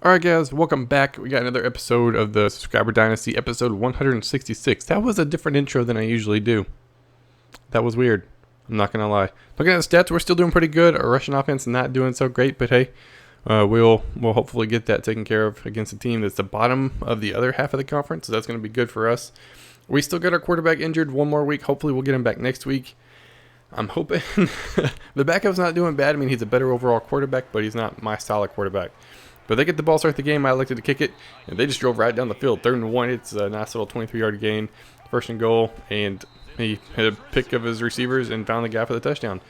Alright guys, welcome back. We got another episode of the Subscriber Dynasty, episode 166. That was a different intro than I usually do. That was weird. I'm not going to lie. Looking at the stats, we're still doing pretty good. Our rushing offense not doing so great, but hey, we'll hopefully get that taken care of against a team that's the bottom of the other half of the conference, so that's going to be good for us. We still got our quarterback injured one more week. Hopefully we'll get him back next week. I'm hoping. The backup's not doing bad. I mean, he's a better overall quarterback, but he's not my style of quarterback. But they get the ball, start the game. I elected to kick it, and they just drove right down the field. 3rd and 1. It's a nice little 23-yard gain. 1st and goal, and he had a pick of his receivers and found the guy for the touchdown.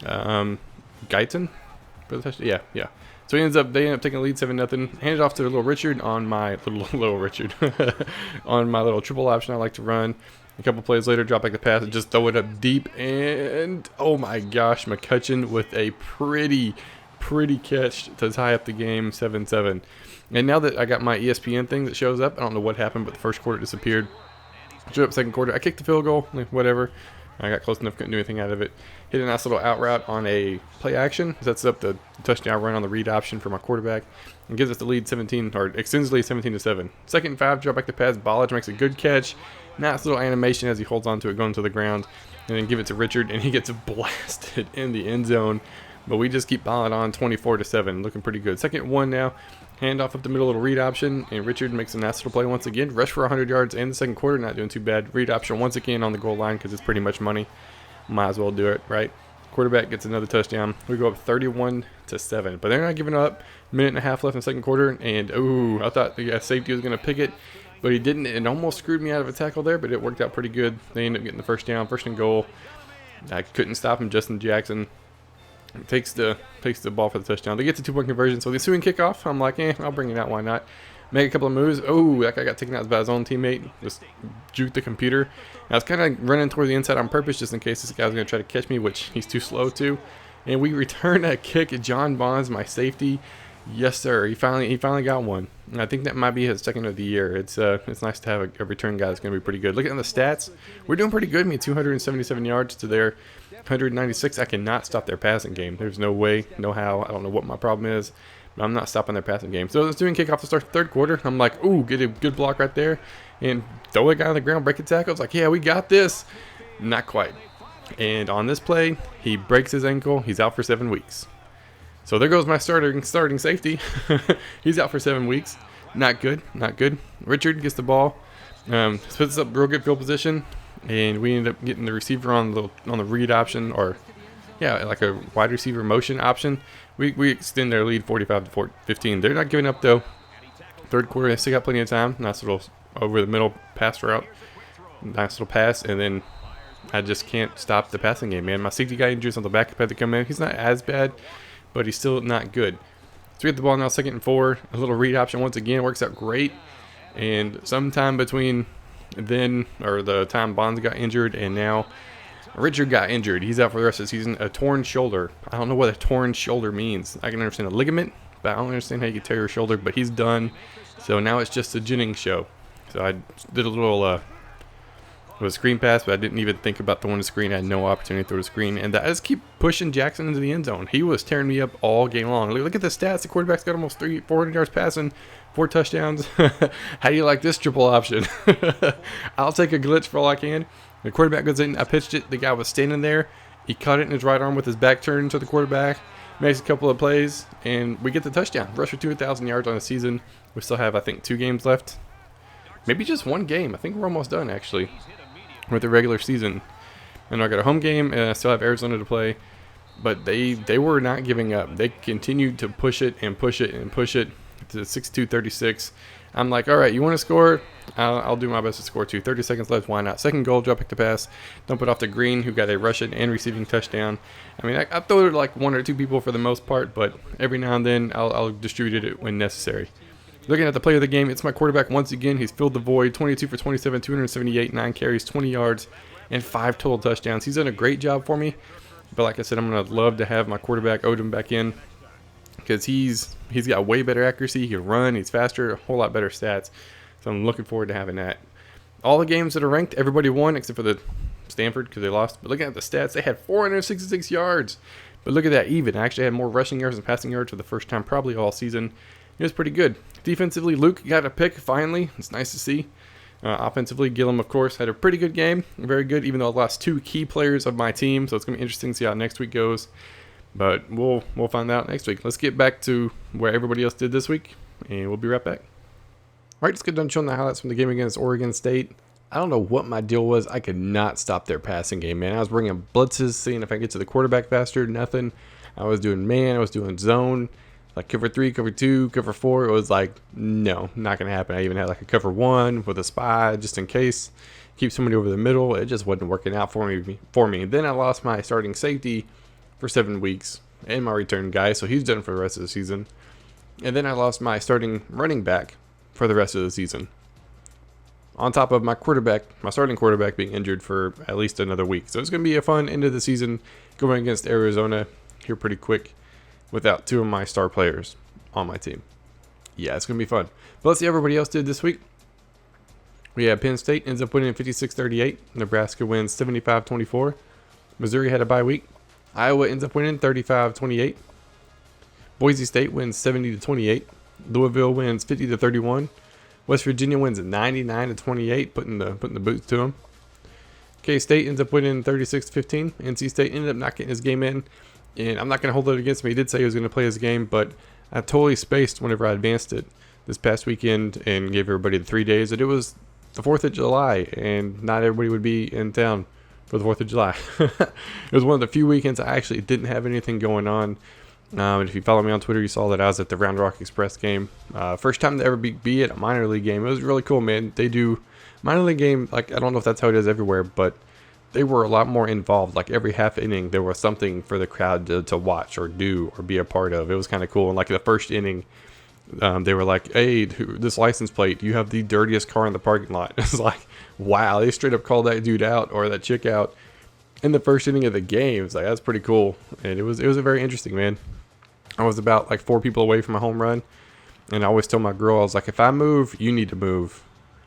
Guyton for the touchdown. Yeah. So they end up taking the lead 7-0. Handed off to little Richard on my little Richard on my little triple option I like to run. A couple plays later, drop back the pass and just throw it up deep. And oh my gosh, McCutcheon with a pretty catch to tie up the game 7-7. And now that I got my ESPN thing that shows up, I don't know what happened, but the first quarter disappeared. Showed up second quarter. I kicked the field goal, whatever. I got close enough, couldn't do anything out of it. Hit a nice little out route on a play action. Sets up the touchdown run on the read option for my quarterback. And gives us the lead 17, or extends the lead 17-7. 2nd and 5, drop back the pass. Ballage makes a good catch. Nice little animation as he holds onto it, going to the ground. And then give it to Richard, and he gets blasted in the end zone. But we just keep piling on 24-7. Looking pretty good. 2nd and 1 now. Hand off up the middle, little read option. And Richard makes a nice little play once again. Rush for 100 yards in the second quarter. Not doing too bad. Read option once again on the goal line because it's pretty much money. Might as well do it, right? Quarterback gets another touchdown. We go up 31-7. But they're not giving up. Minute and a half left in the second quarter. And, ooh, I thought the safety was going to pick it. But he didn't. It almost screwed me out of a tackle there. But it worked out pretty good. They ended up getting the first down. 1st and goal. I couldn't stop him. Justin Jackson takes the ball for the touchdown. They get the 2-point conversion, so the ensuing kickoff, I'm like, I'll bring it out, why not? Make a couple of moves. Oh, that guy got taken out by his own teammate. Just juked the computer. And I was kind of running toward the inside on purpose just in case this guy's going to try to catch me, which he's too slow to. And we return a kick at John Bonds, my safety. Yes, sir. He finally got one. And I think that might be his 2nd of the year. It's nice to have a return guy that's going to be pretty good. Looking at the stats, we're doing pretty good. I mean, 277 yards to their 196. I cannot stop their passing game. There's no way, no how. I don't know what my problem is, but I'm not stopping their passing game. So it's doing kickoff to start the 3rd quarter. I'm like, ooh, get a good block right there, and throw a guy on the ground, break a tackle. It's like, yeah, we got this. Not quite. And on this play, he breaks his ankle. He's out for 7 weeks. So there goes my starting safety. He's out for 7 weeks. Not good. Richard gets the ball, puts us up real good field position, and we end up getting the receiver on the read option, or like a wide receiver motion option. We extend their lead 45-15. They're not giving up though. 3rd quarter, they still got plenty of time. Nice little over the middle pass route. Nice little pass, and then I just can't stop the passing game, man. My safety guy injuries on the backup had to come in. He's not as bad, but he's still not good. So we get the ball now, 2nd and 4. A little read option once again works out great. And sometime between then, or the time Bonds got injured and now Richard got injured, he's out for the rest of the season. A torn shoulder. I don't know what a torn shoulder means. I can understand a ligament, but I don't understand how you can tear your shoulder. But he's done. So now it's just a Jennings show. So I did a little screen pass, but I didn't even think about throwing the screen. I had no opportunity to throw the screen. And I just keep pushing Jackson into the end zone. He was tearing me up all game long. Look at the stats. The quarterback's got almost 400 yards passing, 4 touchdowns. How do you like this triple option? I'll take a glitch for all I can. The quarterback goes in. I pitched it. The guy was standing there. He caught it in his right arm with his back turned to the quarterback. Makes a couple of plays, and we get the touchdown. Rush for 2,000 yards on the season. We still have, I think, 2 games left. Maybe just 1 game. I think we're almost done, actually, with the regular season. And I got a home game, and I still have Arizona to play. But they were not giving up. They continued to push it and push it and push it to 62-36. I'm like, all right, you want to score? I'll do my best to score too. 30 seconds left, why not? 2nd goal, drop back the pass. Dump it off to Green, who got a rushing and receiving touchdown. I mean, I throw it like 1 or 2 people for the most part, but every now and then I'll distribute it when necessary. Looking at the player of the game, it's my quarterback once again. He's filled the void, 22 for 27, 278, 9 carries, 20 yards, and 5 total touchdowns. He's done a great job for me. But like I said, I'm going to love to have my quarterback Odom back in, because he's got way better accuracy. He can run. He's faster. A whole lot better stats. So I'm looking forward to having that. All the games that are ranked, everybody won except for the Stanford because they lost. But looking at the stats, they had 466 yards. But look at that even. I actually had more rushing yards and passing yards for the first time probably all season. He was pretty good. Defensively, Luke got a pick finally. It's nice to see. Offensively, Gillum, of course, had a pretty good game. Very good, even though I lost 2 key players of my team. So it's going to be interesting to see how next week goes. But we'll find out next week. Let's get back to where everybody else did this week, and we'll be right back. All right, let's get done showing the highlights from the game against Oregon State. I don't know what my deal was. I could not stop their passing game, man. I was bringing blitzes, seeing if I could get to the quarterback faster. Nothing. I was doing man. I was doing zone. Like cover 3, cover 2, cover 4. It was like, no, not going to happen. I even had like a cover 1 with a spy just in case. Keep somebody over the middle. It just wasn't working out for me. Then I lost my starting safety for 7 weeks and my return guy. So he's done for the rest of the season. And then I lost my starting running back for the rest of the season. On top of my starting quarterback being injured for at least another week. So it's going to be a fun end of the season going against Arizona here pretty quick without 2 of my star players on my team. Yeah, it's going to be fun. But let's see how everybody else did this week. We had Penn State ends up winning 56-38. Nebraska wins 75-24. Missouri had a bye week. Iowa ends up winning 35-28. Boise State wins 70-28. Louisville wins 50-31. West Virginia wins 99-28, putting the boots to them. K-State ends up winning 36-15. NC State ended up not getting his game in, and I'm not going to hold it against him. He did say he was going to play his game, but I totally spaced whenever I advanced it this past weekend and gave everybody the 3 days that it was the 4th of July, and not everybody would be in town for the 4th of July. It was one of the few weekends I actually didn't have anything going on. And if you follow me on Twitter, you saw that I was at the Round Rock Express game. First time to ever be at a minor league game. It was really cool, man. They do minor league game, like, I don't know if that's how it is everywhere, but they were a lot more involved. Like every half inning, there was something for the crowd to watch or do or be a part of. It was kind of cool. And like the first inning, they were like, hey, this license plate, you have the dirtiest car in the parking lot. It's like, wow, they straight up called that dude out or that chick out in the first inning of the game. It's like, that's pretty cool. And it was a very interesting, man. I was about like 4 people away from a home run, and I always tell my girl, I was like, if I move, you need to move,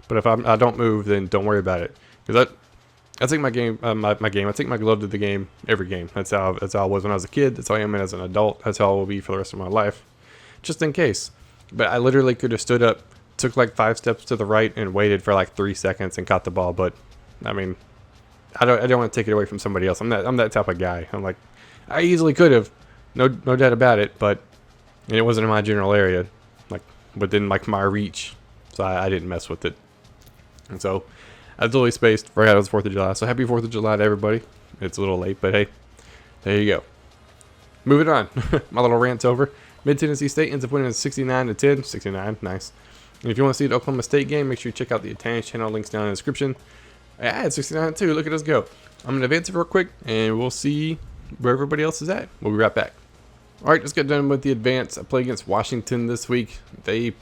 but if I don't move, then don't worry about it. Because I take my game, I take my glove to the game every game. That's how I was when I was a kid. That's how I am as an adult. That's how I will be for the rest of my life, just in case. But I literally could have stood up, took like 5 steps to the right, and waited for like 3 seconds and caught the ball. But I mean, I don't want to take it away from somebody else. I'm that type of guy. I'm like, I easily could have. No doubt about it, but it wasn't in my general area, like within like my reach, so I didn't mess with it. And so I totally spaced right out of the 4th of July. So happy 4th of July to everybody. It's a little late, but hey, there you go. Moving on, my little rant's over. Mid-Tennessee State ends up winning 69-10. 69, nice. And if you want to see the Oklahoma State game, make sure you check out the Italian channel. Links down in the description. I had 69-2. Look at us go. I'm gonna advance it real quick, and we'll see where everybody else is at. We'll be right back. All right, let's get done with the advance. I play against Washington this week. They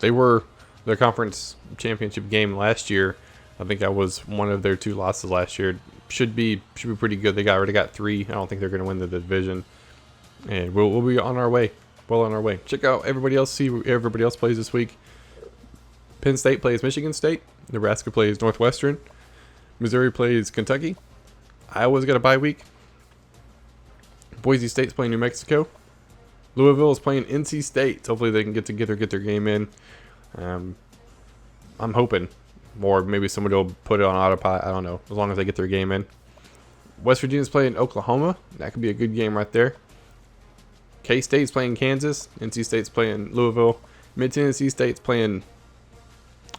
were their conference championship game last year. I think I was one of their 2 losses last year. Should be pretty good. They already got 3. I don't think they're going to win the division, and we'll be on our way. Well on our way. Check out everybody else. See who everybody else plays this week. Penn State plays Michigan State. Nebraska plays Northwestern. Missouri plays Kentucky. Iowa's got a bye week. Boise State's playing New Mexico. Louisville is playing NC State. Hopefully they can get together, get their game in. I'm hoping. Or maybe somebody will put it on autopilot. I don't know. As long as they get their game in. West Virginia's playing Oklahoma. That could be a good game right there. K-State's playing Kansas. NC State's playing Louisville. Mid-Tennessee State's playing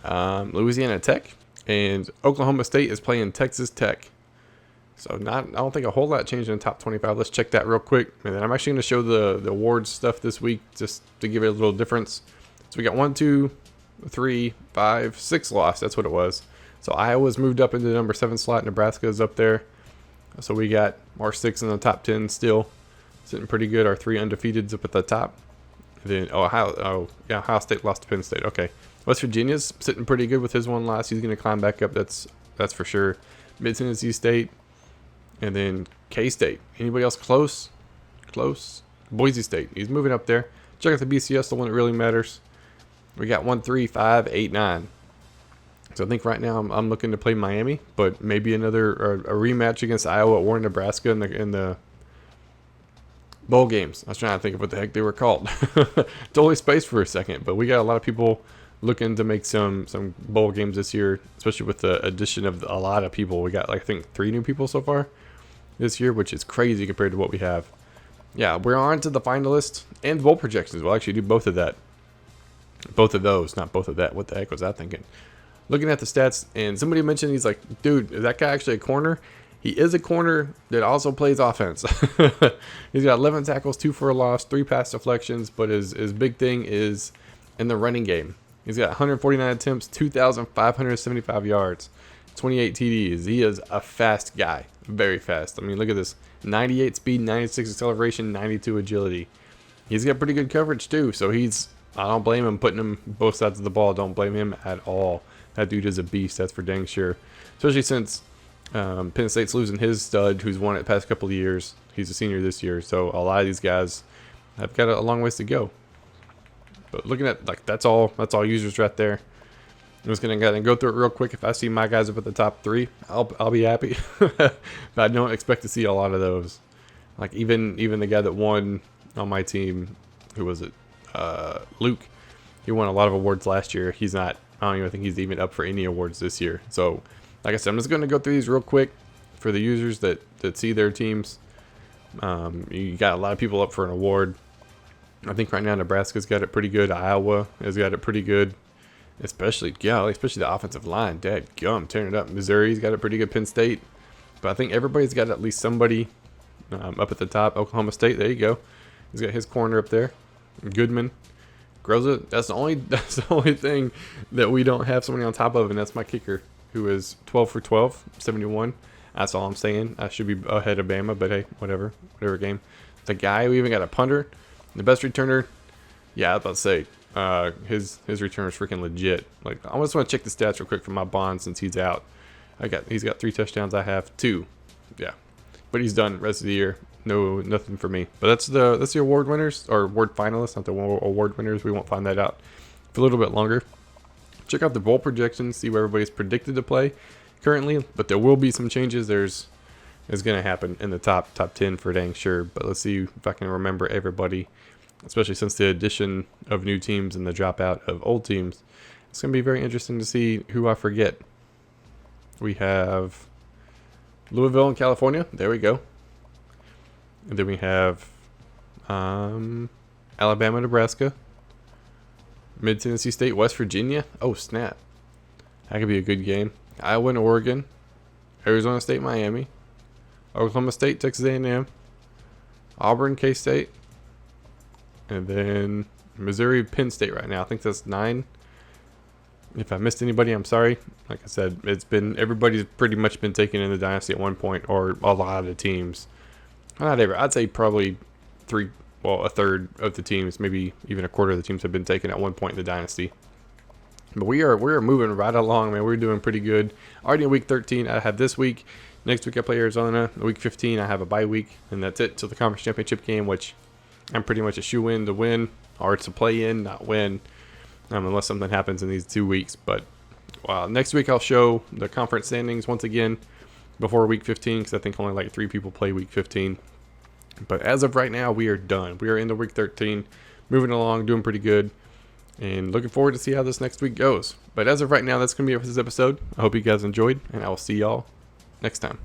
Louisiana Tech. And Oklahoma State is playing Texas Tech. So I don't think a whole lot changed in the top 25. Let's check that real quick. And then I'm actually going to show the awards stuff this week just to give it a little difference. So we got 1, 2, 3, 5, 6 lost. That's what it was. So Iowa's moved up into the number 7 slot. Nebraska is up there. So we got our 6 in the top 10 still. Sitting pretty good. Our 3 undefeateds up at the top. And then Ohio State lost to Penn State. Okay. West Virginia's sitting pretty good with his 1 loss. He's going to climb back up. That's for sure. Mid-Tennessee State. And then K-State. Anybody else close? Close. Boise State. He's moving up there. Check out the BCS, the one that really matters. We got 1, 3, 5, 8, 9. So I think right now I'm looking to play Miami, but maybe a rematch against Iowa or Nebraska in the Bowl games. I was trying to think of what the heck they were called. Totally spaced for a second, but we got a lot of people looking to make some bowl games this year, especially with the addition of a lot of people. We got, like, I think 3 new people so far this year, which is crazy compared to what we have. Yeah, we're on to the finalists and bowl projections. We'll actually do both of that. Both of those, not both of that. What the heck was I thinking? Looking at the stats, and somebody mentioned, he's like, dude, is that guy actually a corner? He is a corner that also plays offense. He's got 11 tackles, 2 for a loss, 3 pass deflections, but his big thing is in the running game. He's got 149 attempts, 2,575 yards, 28 TDs. He is a fast guy, very fast. I mean, look at this. 98 speed, 96 acceleration, 92 agility. He's got pretty good coverage too, so I don't blame him putting him both sides of the ball. Don't blame him at all. That dude is a beast, that's for dang sure. Especially since Penn State's losing his stud, who's won it the past couple of years. He's a senior this year, so a lot of these guys have got a long ways to go. But looking at, like, that's all users right there. I'm just gonna go through it real quick. If I see my guys up at the top 3, I'll be happy. But I don't expect to see a lot of those. Like even the guy that won on my team, who was it? Luke. He won a lot of awards last year. He's not. I don't even think he's even up for any awards this year. So, like I said, I'm just gonna go through these real quick for the users that see their teams. You got a lot of people up for an award. I think right now Nebraska's got it pretty good. Iowa has got it pretty good. Especially the offensive line. Dadgum, tearing it up. Missouri's got it pretty good. Penn State. But I think everybody's got at least somebody up at the top. Oklahoma State, there you go. He's got his corner up there. Goodman. Groza, that's the only thing that we don't have somebody on top of, and that's my kicker, who is 12 for 12, 71. That's all I'm saying. I should be ahead of Bama, but hey, whatever game. The guy, we even got a punter. The best returner, yeah, I was about to say, his return is freaking legit. Like, I just want to check the stats real quick for my Bond since he's out. He's got 3 touchdowns. I have 2. Yeah, but he's done the rest of the year. Nothing for me. But that's the award winners, or award finalists, not the award winners. We won't find that out for a little bit longer. Check out the bowl projections, see where everybody's predicted to play currently. But there will be some changes. Is going to happen in the top 10 for dang sure. But let's see if I can remember everybody, especially since the addition of new teams and the dropout of old teams. It's going to be very interesting to see who I forget. We have Louisville in California. There we go. And then we have Alabama, Nebraska, Mid-Tennessee State, West Virginia. Oh, snap. That could be a good game. Iowa and Oregon, Arizona State, Miami, Oklahoma State, Texas A&M, Auburn, K-State, and then Missouri, Penn State right now. I think that's 9. If I missed anybody, I'm sorry. Like I said, everybody's pretty much been taken in the Dynasty at one point, or a lot of the teams. Not every. I'd say probably a third of the teams, maybe even a quarter of the teams have been taken at one point in the Dynasty. But we're moving right along, man. We're doing pretty good. Already in week 13, I have this week. Next week I play Arizona. Week 15, I have a bye week, and that's it till the conference championship game, which I'm pretty much a shoe-in to win, or to play in, not win, unless something happens in these 2 weeks. But next week I'll show the conference standings once again before week 15, because I think only like 3 people play week 15. But as of right now, we are done. We are into week 13, moving along, doing pretty good, and looking forward to see how this next week goes. But as of right now, that's going to be it for this episode. I hope you guys enjoyed, and I will see y'all next time.